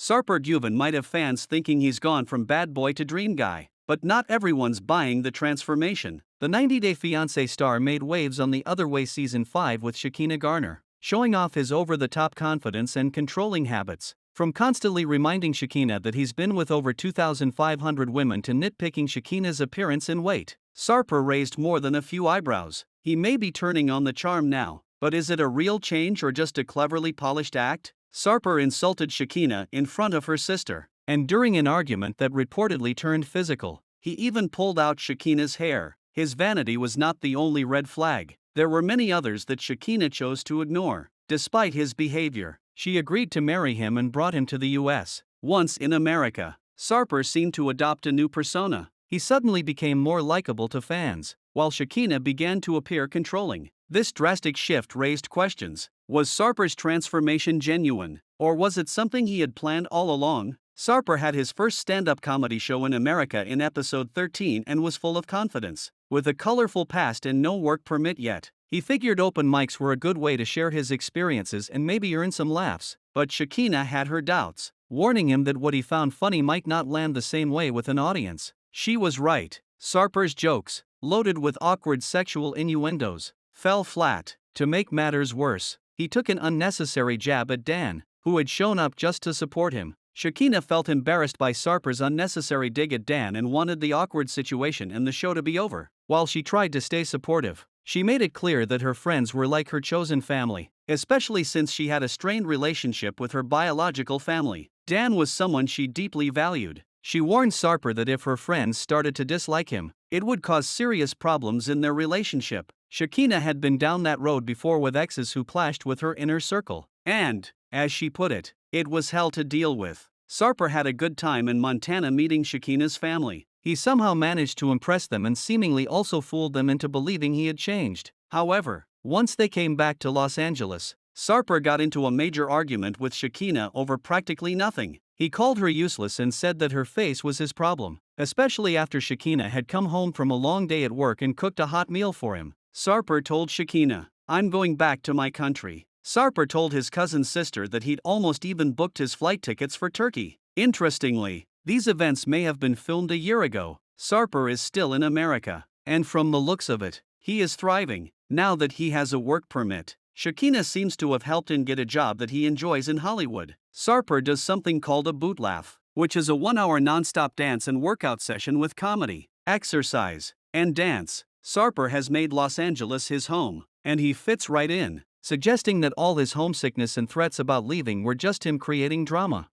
Sarper Güven might have fans thinking he's gone from bad boy to dream guy, but not everyone's buying the transformation. The 90-Day Fiancé star made waves on The Other Way Season 5 with Shekinah Garner, showing off his over-the-top confidence and controlling habits. From constantly reminding Shekinah that he's been with over 2,500 women to nitpicking Shekinah's appearance and weight, Sarper raised more than a few eyebrows. He may be turning on the charm now, but is it a real change or just a cleverly polished act? Sarper insulted Shekinah in front of her sister, and during an argument that reportedly turned physical, he even pulled out Shekinah's hair. His vanity was not the only red flag. There were many others that Shekinah chose to ignore. Despite his behavior, she agreed to marry him and brought him to the US. Once in America, Sarper seemed to adopt a new persona. He suddenly became more likable to fans, while Shekinah began to appear controlling. This drastic shift raised questions. Was Sarper's transformation genuine, or was it something he had planned all along? Sarper had his first stand-up comedy show in America in episode 13 and was full of confidence. With a colorful past and no work permit yet, he figured open mics were a good way to share his experiences and maybe earn some laughs. But Shekinah had her doubts, warning him that what he found funny might not land the same way with an audience. She was right. Sarper's jokes, loaded with awkward sexual innuendos, fell flat. To make matters worse, he took an unnecessary jab at Dan, who had shown up just to support him. Shekinah felt embarrassed by Sarper's unnecessary dig at Dan and wanted the awkward situation and the show to be over. While she tried to stay supportive, she made it clear that her friends were like her chosen family, especially since she had a strained relationship with her biological family. Dan was someone she deeply valued. She warned Sarper that if her friends started to dislike him, it would cause serious problems in their relationship. Shekinah had been down that road before with exes who clashed with her inner circle, and, as she put it, it was hell to deal with. Sarper had a good time in Montana meeting Shekinah's family. He somehow managed to impress them and seemingly also fooled them into believing he had changed. However, once they came back to Los Angeles, Sarper got into a major argument with Shekinah over practically nothing. He called her useless and said that her face was his problem, especially after Shekinah had come home from a long day at work and cooked a hot meal for him. Sarper told Shekinah, "I'm going back to my country." Sarper told his cousin's sister that he'd almost even booked his flight tickets for Turkey. Interestingly, these events may have been filmed a year ago. Sarper is still in America, and from the looks of it, he is thriving. Now that he has a work permit, Shekinah seems to have helped him get a job that he enjoys in Hollywood. Sarper does something called a boot laugh, which is a 1-hour non-stop dance and workout session with comedy, exercise, and dance. Sarper has made Los Angeles his home, and he fits right in, suggesting that all his homesickness and threats about leaving were just him creating drama.